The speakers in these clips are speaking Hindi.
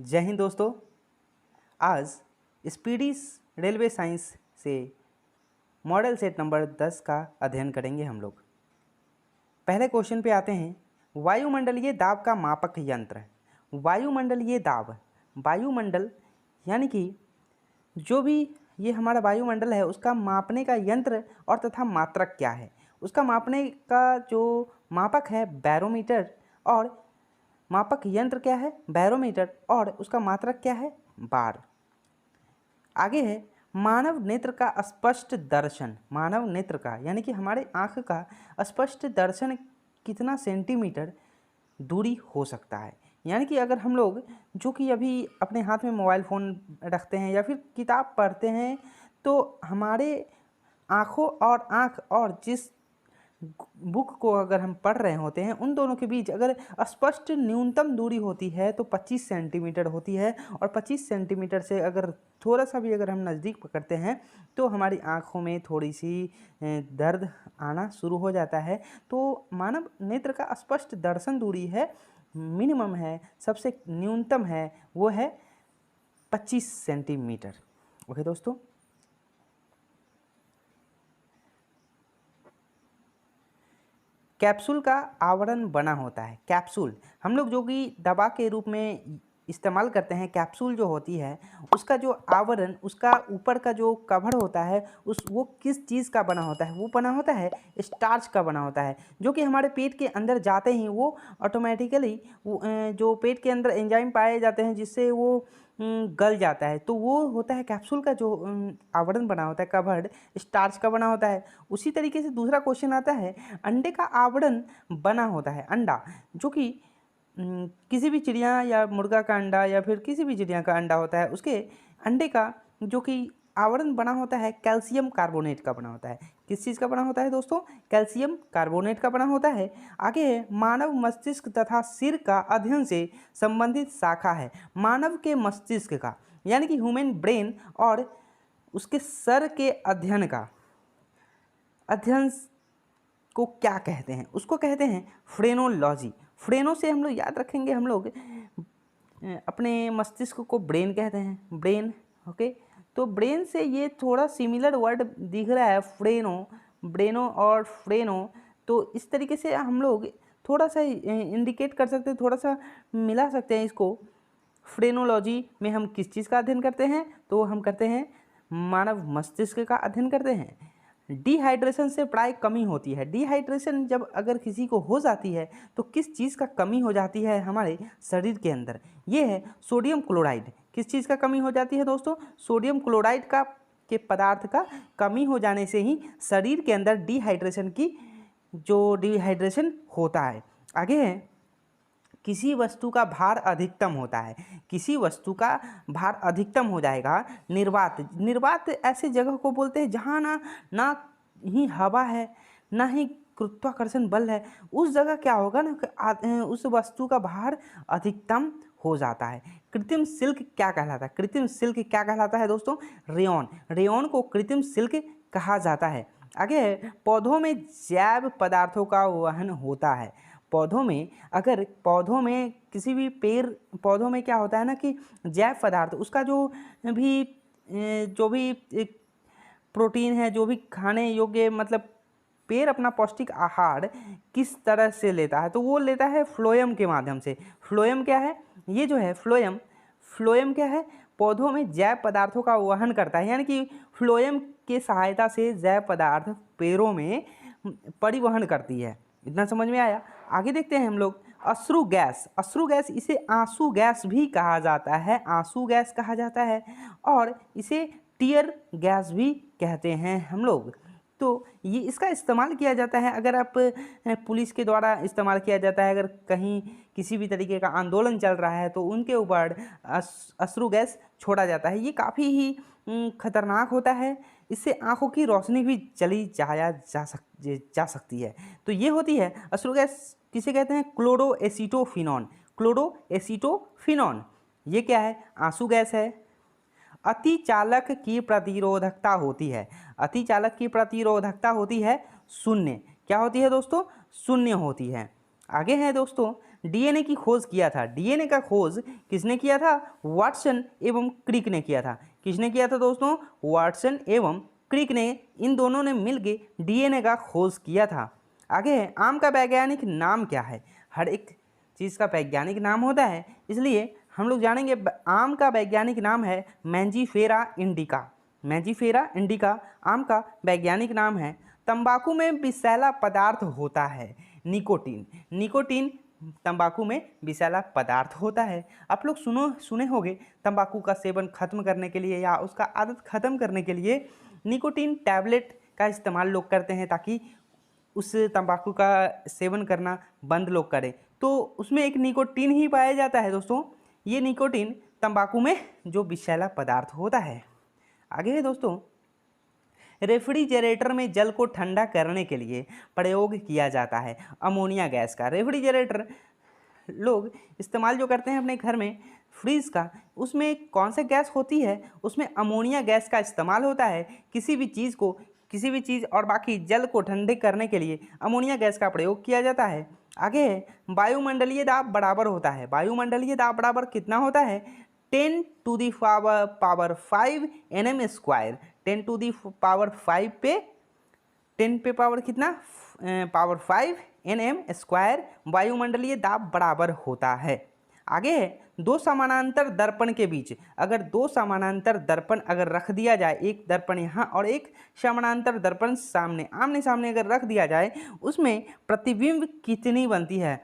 जय हिंद दोस्तों। आज स्पीडी रेलवे साइंस से मॉडल सेट नंबर 10 का अध्ययन करेंगे हम लोग। पहले क्वेश्चन पे आते हैं। वायुमंडलीय दाब का मापक यंत्र। वायुमंडलीय दाब, वायुमंडल यानी कि जो भी ये हमारा वायुमंडल है उसका मापने का यंत्र और तथा मात्रक क्या है। उसका मापने का जो मापक है बैरोमीटर, और मापक यंत्र क्या है बैरोमीटर, और उसका मात्रक क्या है बार। आगे है मानव नेत्र का स्पष्ट दर्शन। मानव नेत्र का यानी कि हमारे आँख का स्पष्ट दर्शन कितना सेंटीमीटर दूरी हो सकता है। यानी कि अगर हम लोग जो कि अभी अपने हाथ में मोबाइल फ़ोन रखते हैं या फिर किताब पढ़ते हैं, तो हमारे आँखों और आँख और जिस बुक को अगर हम पढ़ रहे होते हैं उन दोनों के बीच अगर स्पष्ट न्यूनतम दूरी होती है तो 25 सेंटीमीटर होती है। और 25 सेंटीमीटर से अगर थोड़ा सा भी अगर हम नज़दीक पकड़ते हैं तो हमारी आँखों में थोड़ी सी दर्द आना शुरू हो जाता है। तो मानव नेत्र का स्पष्ट दर्शन दूरी है, मिनिमम है, सबसे न्यूनतम है, वो है 25 सेंटीमीटर। ओके दोस्तों। कैप्सूल का आवरण बना होता है। कैप्सूल हम लोग जो कि दवा के रूप में इस्तेमाल करते हैं, कैप्सूल जो होती है उसका जो आवरण, उसका ऊपर का जो कवर होता है वो किस चीज़ का बना होता है? वो बना होता है स्टार्च का बना होता है, जो कि हमारे पेट के अंदर जाते ही वो ऑटोमेटिकली जो पेट के अंदर एंजाइम पाए जाते हैं जिससे वो गल जाता है। तो वो होता है कैप्सूल का जो आवरण बना होता है, कवर्ड, स्टार्च का बना होता है। उसी तरीके से दूसरा क्वेश्चन आता है, अंडे का आवरण बना होता है। अंडा जो कि किसी भी चिड़िया या मुर्गा का अंडा या फिर किसी भी चिड़िया का अंडा होता है, उसके अंडे का जो कि आवरण बना होता है कैल्शियम कार्बोनेट का बना होता है। किस चीज़ का बना होता है दोस्तों? कैल्शियम कार्बोनेट का बना होता है। आगे है मानव मस्तिष्क तथा सिर का अध्ययन से संबंधित शाखा है। मानव के मस्तिष्क का यानी कि ह्यूमन ब्रेन और उसके सर के अध्ययन का, अध्ययन को क्या कहते हैं? उसको कहते हैं फ्रेनोलॉजी। फ्रेनो से हम लोग याद रखेंगे, हम लोग अपने मस्तिष्क को ब्रेन कहते हैं, ब्रेन। ओके, तो ब्रेन से ये थोड़ा सिमिलर वर्ड दिख रहा है, फ्रेनो, ब्रेनो और फ्रेनो। तो इस तरीके से हम लोग थोड़ा सा इंडिकेट कर सकते हैं, थोड़ा सा मिला सकते हैं इसको। फ्रेनोलॉजी में हम किस चीज़ का अध्ययन करते हैं? तो हम करते हैं मानव मस्तिष्क का अध्ययन करते हैं। डिहाइड्रेशन से प्राय कमी होती है। डिहाइड्रेशन जब अगर किसी को हो जाती है तो किस चीज़ का कमी हो जाती है हमारे शरीर के अंदर? ये है सोडियम क्लोराइड। किस चीज़ का कमी हो जाती है दोस्तों? सोडियम क्लोराइड का के पदार्थ का कमी हो जाने से ही शरीर के अंदर डिहाइड्रेशन होता है। आगे है किसी वस्तु का भार अधिकतम होता है। किसी वस्तु का भार अधिकतम हो जाएगा। निर्वात, निर्वात ऐसे जगह को बोलते हैं जहाँ ना ही हवा है ना ही गुरुत्वाकर्षण बल है। उस जगह क्या होगा ना कि उस वस्तु का भार अधिकतम हो जाता है। कृत्रिम सिल्क क्या कहलाता है? कृत्रिम सिल्क क्या कहलाता है दोस्तों? रेयॉन। रेयॉन को कृत्रिम सिल्क कहा जाता है। आगे है पौधों में जैव पदार्थों का वहन होता है। पौधों में, अगर पौधों में किसी भी पेड़ पौधों में क्या होता है ना कि जैव पदार्थ, उसका जो भी एक प्रोटीन है, जो भी खाने योग्य, मतलब पेड़ अपना पौष्टिक आहार किस तरह से लेता है? तो वो लेता है फ्लोएम के माध्यम से। फ्लोएम क्या है? ये जो है फ्लोएम, फ्लोएम क्या है? पौधों में जैव पदार्थों का वहन करता है, यानी कि फ्लोएम के सहायता से जैव पदार्थ पेड़ों में परिवहन करती है। इतना समझ में आया? आगे देखते हैं हम लोग अश्रु गैस। अश्रु गैस, इसे आंसू गैस भी कहा जाता है, आंसू गैस कहा जाता है, और इसे टीयर गैस भी कहते हैं हम लोग। तो ये इसका इस्तेमाल किया जाता है, अगर आप पुलिस के द्वारा इस्तेमाल किया जाता है, अगर कहीं किसी भी तरीके का आंदोलन चल रहा है तो उनके ऊपर अश्रु गैस छोड़ा जाता है। ये काफ़ी ही खतरनाक होता है। इससे आंखों की रोशनी भी चली जा सकती है। तो ये होती है अश्रु गैस। किसे कहते हैं? क्लोरोएसिटोफिनॉन। क्लोरोएसिटोफिनॉन ये क्या है? आंसू गैस है। अतिचालक की प्रतिरोधकता होती है। अतिचालक की प्रतिरोधकता होती है 0। क्या होती है दोस्तों? 0 होती है। आगे है दोस्तों डीएनए की खोज किया था। डीएनए का खोज किसने किया था? वाटसन एवं क्रिक ने किया था। किसने किया था दोस्तों? वाटसन एवं क्रिक ने, इन दोनों ने मिलकर डीएनए का खोज किया था। आगे है, आम का वैज्ञानिक नाम क्या है? हर एक चीज़ का वैज्ञानिक नाम होता है, इसलिए हम लोग जानेंगे आम का वैज्ञानिक नाम है मैंजीफेरा इंडिका। मैंजीफेरा इंडिका आम का वैज्ञानिक नाम है। तंबाकू में विषैला पदार्थ होता है निकोटीन। निकोटीन तंबाकू में विषैला पदार्थ होता है। आप लोग सुने होंगे तंबाकू का सेवन खत्म करने के लिए या उसका आदत खत्म करने के लिए निकोटीन टैबलेट का इस्तेमाल लोग करते हैं, ताकि उस तंबाकू का सेवन करना बंद लोग करें। तो उसमें एक निकोटीन ही पाया जाता है दोस्तों। ये निकोटीन तंबाकू में जो विषैला पदार्थ होता है। आगे है दोस्तों, रेफ्रिजरेटर में जल को ठंडा करने के लिए प्रयोग किया जाता है अमोनिया गैस का। रेफ्रिजरेटर लोग इस्तेमाल जो करते हैं अपने घर में फ्रीज का, उसमें कौन सा गैस होती है? उसमें अमोनिया गैस का इस्तेमाल होता है। किसी भी चीज़ और बाकी जल को ठंडे करने के लिए अमोनिया गैस का प्रयोग किया जाता है। आगे है, वायुमंडलीय दाब बराबर होता है। वायुमंडलीय दाब बराबर कितना होता है? 10⁵ nm स्क्वायर। 10⁵ पे 10 पे पावर कितना? पावर 5 nm स्क्वायर वायुमंडलीय दाब बराबर होता है। आगे है, दो समानांतर दर्पण के बीच अगर दो समानांतर दर्पण अगर रख दिया जाए, एक दर्पण यहाँ और एक समानांतर दर्पण सामने आमने सामने अगर रख दिया जाए, उसमें प्रतिबिंब कितनी बनती है?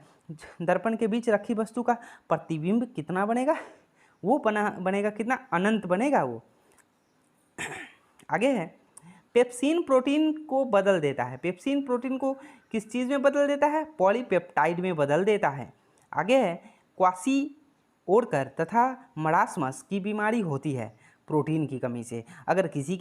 दर्पण के बीच रखी वस्तु का प्रतिबिंब कितना बनेगा? वो बनेगा कितना? अनंत बनेगा वो। आगे है, पेप्सिन प्रोटीन को बदल देता है। पेप्सिन प्रोटीन को किस चीज़ में बदल देता है? पॉलीपेप्टाइड में बदल देता है। आगे है, क्वासिओर्कर तथा मरासमस की बीमारी होती है प्रोटीन की कमी से। अगर किसी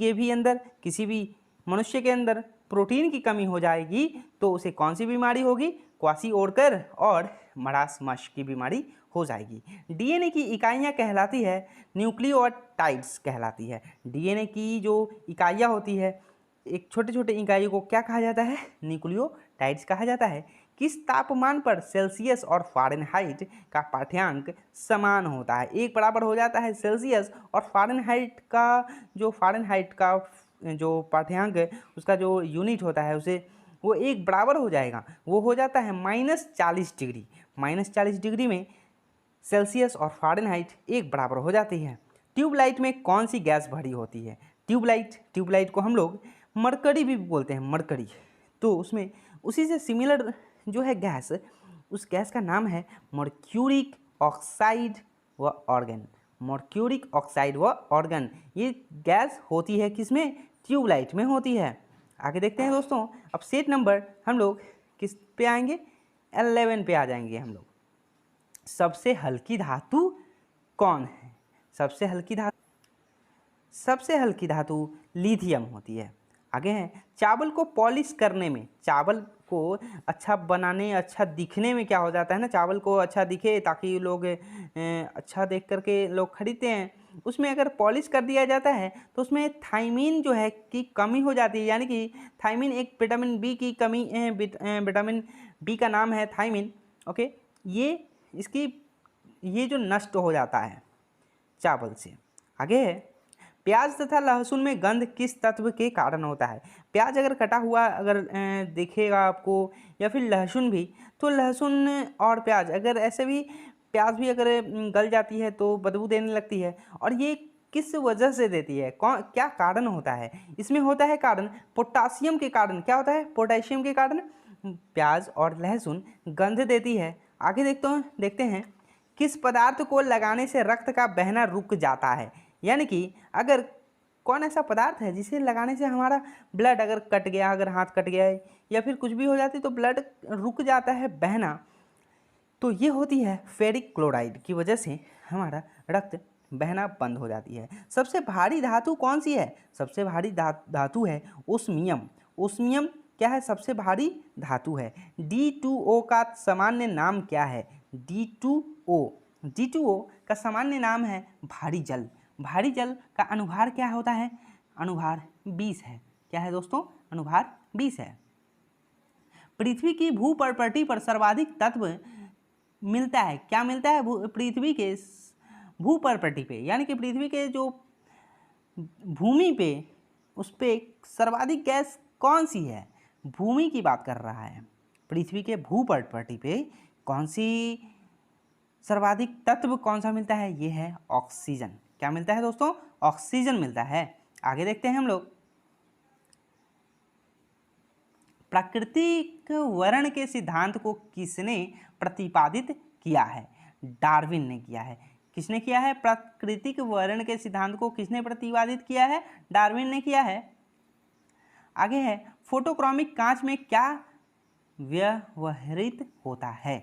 भी मनुष्य के अंदर प्रोटीन की कमी हो जाएगी तो उसे कौन सी बीमारी होगी? क्वासिओर्कर और मरासमस की बीमारी हो जाएगी। डीएनए की इकाइयाँ कहलाती है न्यूक्लियोटाइड्स कहलाती है। डीएनए की जो इकाइयाँ होती है, एक छोटे छोटे इकाइयों को क्या कहा जाता है? न्यूक्लियोटाइड्स कहा जाता है। किस तापमान पर सेल्सियस और फ़ारेनहाइट का पाठ्यांक समान होता है? एक बराबर हो जाता है सेल्सियस और फ़ारेनहाइट का जो पाठ्यांक है, उसका जो यूनिट होता है उसे वो एक बराबर हो जाएगा। वो हो जाता है -40 डिग्री। -40 डिग्री में सेल्सियस और फ़ारेनहाइट एक बराबर हो जाती है। ट्यूबलाइट में कौन सी गैस भरी होती है? ट्यूबलाइट को हम लोग मरकरी भी बोलते हैं, मरकरी। तो उसमें उसी से सिमिलर जो है गैस, उस गैस का नाम है मर्क्यूरिक ऑक्साइड व ऑर्गन। मर्क्यूरिक ऑक्साइड व ऑर्गन ये गैस होती है किसमें? ट्यूबलाइट में होती है। आगे देखते हैं दोस्तों, अब सेट नंबर हम लोग किस पे आएंगे? 11 पे आ जाएंगे हम लोग। सबसे हल्की धातु कौन है? सबसे हल्की धातु लिथियम होती है। आगे है, चावल को पॉलिश करने में, चावल को अच्छा बनाने, अच्छा दिखने में क्या हो जाता है ना, चावल को अच्छा दिखे ताकि लोग अच्छा देख करके लोग खरीदते हैं, उसमें अगर पॉलिश कर दिया जाता है तो उसमें थायमीन जो है की कमी हो जाती है। यानी कि थायमीन एक विटामिन बी की कमी, विटामिन बी का नाम है थायमीन। ओके, ये जो नष्ट हो जाता है चावल से। आगे है, प्याज तथा लहसुन में गंध किस तत्व के कारण होता है? प्याज अगर कटा हुआ अगर दिखेगा आपको, या फिर लहसुन भी, तो लहसुन और प्याज अगर ऐसे भी, प्याज भी अगर गल जाती है तो बदबू देने लगती है। और ये किस वजह से देती है? क्या कारण होता है? इसमें होता है कारण पोटासियम के कारण। क्या होता है? पोटेशियम के कारण प्याज और लहसुन गंध देती है। आगे देखते हैं, किस पदार्थ को लगाने से रक्त का बहना रुक जाता है? यानी कि अगर कौन ऐसा पदार्थ है जिसे लगाने से हमारा ब्लड अगर कट गया, अगर हाथ कट गया है या फिर कुछ भी हो जाती तो ब्लड रुक जाता है बहना, तो ये होती है फेरिक क्लोराइड की वजह से हमारा रक्त बहना बंद हो जाती है। सबसे भारी धातु कौन सी है? सबसे भारी धातु है ओस्मियम। ओस्मियम क्या है? सबसे भारी धातु है। D2O का सामान्य नाम क्या है? D2O का सामान्य नाम है भारी जल। भारी जल का अनुभार क्या होता है? अनुभार 20 है। क्या है दोस्तों? अनुभार 20 है। पृथ्वी की भूपर्पटी पर सर्वाधिक तत्व मिलता है, क्या मिलता है पृथ्वी के भूपर्पटी पे, यानी कि पृथ्वी के जो भूमि पे, उस पे सर्वाधिक गैस कौन सी है? भूमि की बात कर रहा है। पृथ्वी के भूपर्पटी पे कौन सी सर्वाधिक तत्व कौन सा मिलता है? ये है ऑक्सीजन। क्या मिलता है दोस्तों? ऑक्सीजन मिलता है। आगे देखते हैं हम लोग, प्राकृतिक वर्ण के सिद्धांत को किसने प्रतिपादित किया है? डार्विन ने किया है। किसने किया है? प्राकृतिक वर्ण के सिद्धांत को किसने प्रतिपादित किया है? डार्विन ने किया है। आगे है, फोटोक्रोमिक कांच में क्या व्यवहृत होता है?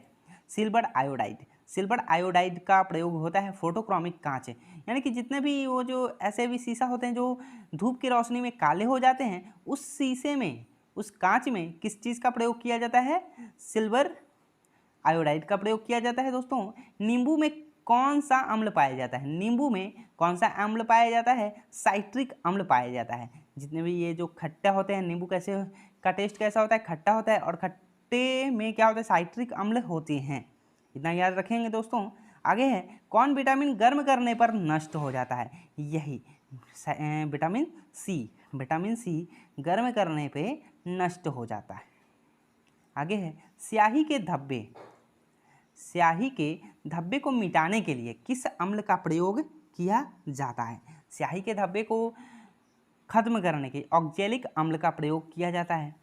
Silver iodide. सिल्वर आयोडाइड का प्रयोग होता है फोटोक्रोमिक कांच, यानी कि जितने भी वो जो ऐसे भी शीशा होते हैं जो धूप की रोशनी में काले हो जाते हैं, उस शीशे में, उस कांच में किस चीज़ का प्रयोग किया जाता है? सिल्वर आयोडाइड का प्रयोग किया जाता है। दोस्तों, नींबू में कौन सा अम्ल पाया जाता है? नींबू में कौन सा अम्ल पाया जाता है? साइट्रिक अम्ल पाया जाता है। जितने भी ये जो खट्टा होते हैं, नींबू कैसे का टेस्ट कैसा होता है? खट्टा होता है, और खट्टे में क्या होता है? साइट्रिक अम्ल होते हैं। इतना याद रखेंगे दोस्तों। आगे है, कौन विटामिन गर्म करने पर नष्ट हो जाता है? यही विटामिन सी। विटामिन सी गर्म करने पे नष्ट हो जाता है। आगे है, स्याही के धब्बे। स्याही के धब्बे को मिटाने के लिए किस अम्ल का प्रयोग किया जाता है? स्याही के धब्बे को खत्म करने के ऑक्जेलिक अम्ल का प्रयोग किया जाता है।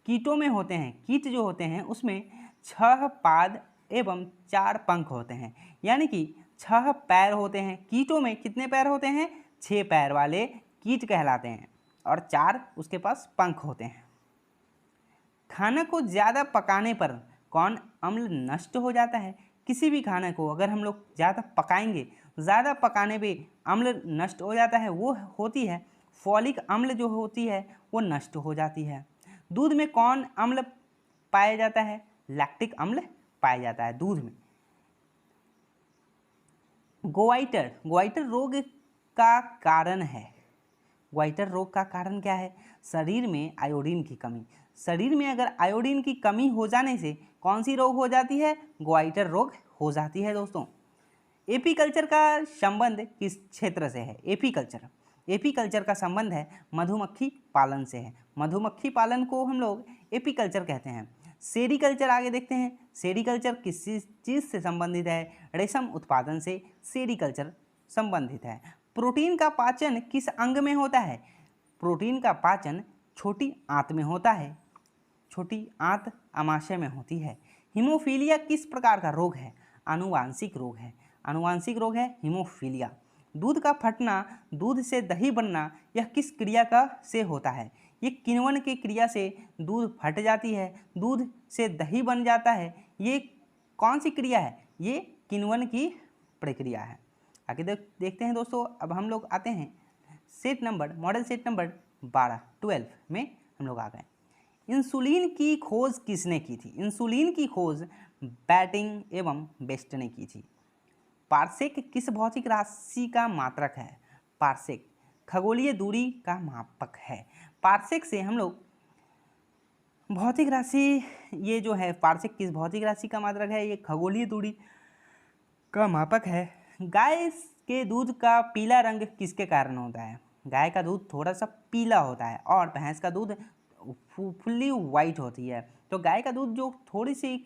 कीटों में होते हैं, कीट जो होते हैं उसमें 6 पाद एवं 4 पंख होते हैं, यानी कि 6 पैर होते हैं। कीटों में कितने पैर होते हैं? 6 पैर वाले कीट कहलाते हैं, और 4 उसके पास पंख होते हैं। खाना को ज़्यादा पकाने पर कौन अम्ल नष्ट हो जाता है? किसी भी खाने को अगर हम लोग ज़्यादा पकाएंगे, ज़्यादा पकाने पे अम्ल नष्ट हो जाता है, वो होती है फॉलिक अम्ल, जो होती है वो नष्ट हो जाती है। दूध में कौन अम्ल पाया जाता है? लैक्टिक अम्ल पाया जाता है दूध में। गोइटर, गोइटर रोग का कारण है। गोइटर रोग का कारण क्या है? शरीर में आयोडीन की कमी। शरीर में अगर आयोडीन की कमी हो जाने से कौन सी रोग हो जाती है? गोइटर रोग हो जाती है। दोस्तों, एपीकल्चर का संबंध किस क्षेत्र से है? एपीकल्चर, एपीकल्चर का संबंध है मधुमक्खी पालन से है। मधुमक्खी पालन को हम लोग एपीकल्चर कहते हैं। सेरीकल्चर आगे देखते हैं। सेरीकल्चर किस चीज़ से संबंधित है? रेशम उत्पादन से सेरीकल्चर संबंधित है। प्रोटीन का पाचन किस अंग में होता है? प्रोटीन का पाचन छोटी आंत में होता है। छोटी आंत आमाशय में होती है। हीमोफीलिया किस प्रकार का रोग है? आनुवांशिक रोग है। आनुवांशिक रोग है हीमोफीलिया। दूध का फटना, दूध से दही बनना, यह किस क्रिया का से होता है? ये किण्वन की क्रिया से दूध फट जाती है, दूध से दही बन जाता है। ये कौन सी क्रिया है? ये किण्वन की प्रक्रिया है। आगे देखते हैं दोस्तों। अब हम लोग आते हैं set number, model set number 12 में हम लोग आ गए। इंसुलिन की खोज किसने की थी? इंसुलिन की खोज बैटिंग एवं बेस्ट ने की थी। पार्सेक किस भौतिक राशि का मात्रक है? पार्सेक खगोलीय दूरी का मापक है। पार्सेक से हम लोग भौतिक राशि, ये जो है पार्सेक किस भौतिक राशि का मात्रक है? ये खगोलीय दूरी का मापक है। गाय के दूध का पीला रंग किसके कारण होता है? गाय का दूध थोड़ा सा पीला होता है, और भैंस का दूध फुल्ली वाइट होती है। तो गाय का दूध जो थोड़ी सी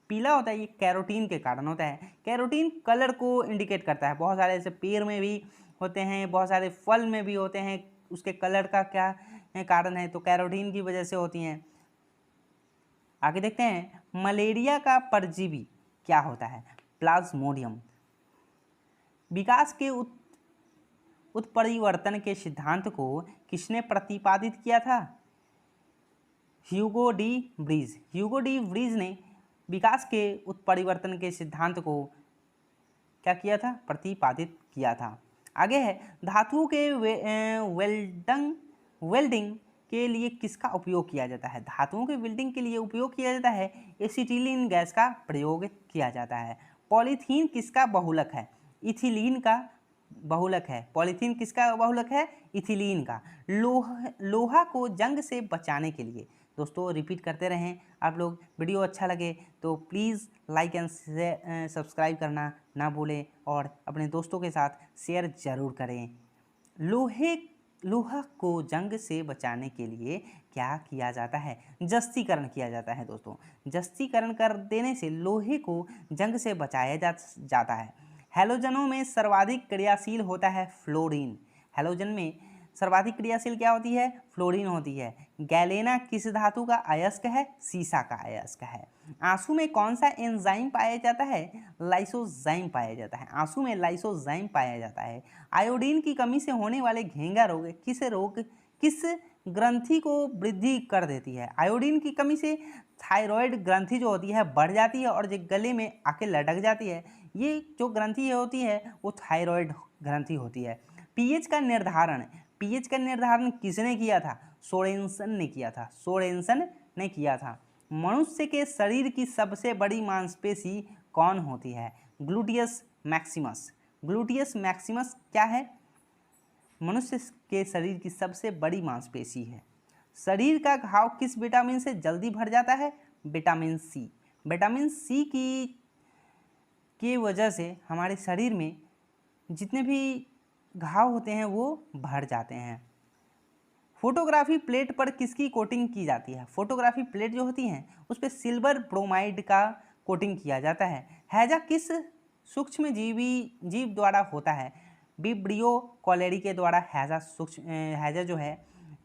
पीला होता है, ये कैरोटीन के कारण होता है। कैरोटीन कलर को इंडिकेट करता है। बहुत सारे ऐसे पेड़ में भी होते हैं, बहुत सारे फल में भी होते हैं, उसके कलर का क्या कारण है? तो कैरोटीन की वजह से होती हैं। आगे देखते हैं, मलेरिया का परजीवी क्या होता है? प्लाज्मोडियम। विकास के उत्परिवर्तन के सिद्धांत को किसने प्रतिपादित किया था? Hugo de Vries. Hugo de Vries ने विकास के उत्परिवर्तन के सिद्धांत को क्या किया था? प्रतिपादित किया था। आगे है, धातुओं के वेल्डिंग के लिए किसका उपयोग किया जाता है? धातुओं के वेल्डिंग के लिए उपयोग किया जाता है एसिटिलीन गैस का प्रयोग किया जाता है। पॉलीथीन किसका बहुलक है? इथिलीन का बहुलक है। पॉलीथीन किसका बहुलक है? इथिलीन का। लोहा को जंग से बचाने के लिए, दोस्तों रिपीट करते रहें आप लोग। वीडियो अच्छा लगे तो प्लीज़ लाइक एंड सब्सक्राइब करना ना भूलें और अपने दोस्तों के साथ शेयर ज़रूर करें। लोहा को जंग से बचाने के लिए क्या किया जाता है? जस्तीकरण किया जाता है दोस्तों। जस्तीकरण कर देने से लोहे को जंग से बचाया जाता है। हैलोजनों में सर्वाधिक क्रियाशील होता है फ्लोरीन। हैलोजन में सर्वाधिक क्रियाशील क्या होती है? फ्लोरीन होती है। गैलेना किस धातु का अयस्क है? सीसा का अयस्क है। आंसू में कौन सा एंजाइम पाया जाता है? लाइसोजाइम पाया जाता है। आंसू में लाइसोजाइम पाया जाता है। आयोडीन की कमी से होने वाले घेंगा रोग किस ग्रंथि को वृद्धि कर देती है? आयोडीन की कमी से थायराइड ग्रंथि जो होती है बढ़ जाती है और जो गले में आके लटक जाती है, ये जो ग्रंथि होती है वो थायराइड ग्रंथि होती है। पीएच का निर्धारण किसने किया था? सोरेनसन ने किया था। सोरेनसन ने किया था। मनुष्य के शरीर की सबसे बड़ी मांसपेशी कौन होती है? Gluteus Maximus. ग्लूटियस मैक्सिमस क्या है? मनुष्य के शरीर की सबसे बड़ी मांसपेशी है। शरीर का घाव किस विटामिन से जल्दी भर जाता है? Vitamin C. विटामिन सी की वजह से हमारे शरीर में जितने भी घाव होते हैं वो भर जाते हैं। फोटोग्राफी प्लेट पर किसकी कोटिंग की जाती है? फोटोग्राफी प्लेट जो होती हैं उस पर सिल्वर ब्रोमाइड का कोटिंग किया जाता है। हैजा किस सूक्ष्म जीव द्वारा होता है? विब्रियो कॉलेरी के द्वारा हैजा जो है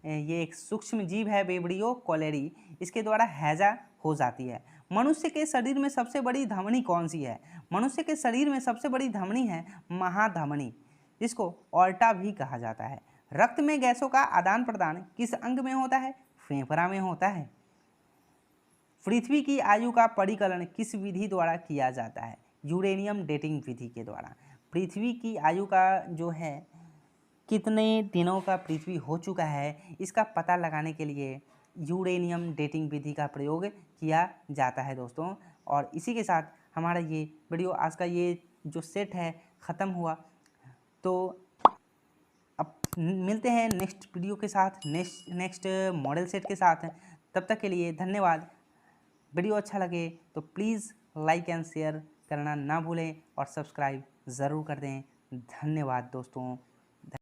ये एक सूक्ष्म जीव है, विब्रियो कॉलेरी, इसके द्वारा हैजा हो जाती है। मनुष्य के शरीर में सबसे बड़ी धमनी कौन सी है? मनुष्य के शरीर में सबसे बड़ी धमनी है महाधमनी, जिसको ऑर्टा भी कहा जाता है। रक्त में गैसों का आदान प्रदान किस अंग में होता है? फेफड़ा में होता है। पृथ्वी की आयु का परिकलन किस विधि द्वारा किया जाता है? यूरेनियम डेटिंग विधि के द्वारा। पृथ्वी की आयु का जो है कितने दिनों का पृथ्वी हो चुका है इसका पता लगाने के लिए यूरेनियम डेटिंग विधि का प्रयोग किया जाता है दोस्तों। और इसी के साथ हमारा ये वीडियो आज का ये जो सेट है ख़त्म हुआ। तो अब मिलते हैं नेक्स्ट वीडियो के साथ, नेक्स्ट मॉडल सेट के साथ। तब तक के लिए धन्यवाद। वीडियो अच्छा लगे तो प्लीज़ लाइक एंड शेयर करना ना भूलें और सब्सक्राइब ज़रूर कर दें। धन्यवाद दोस्तों।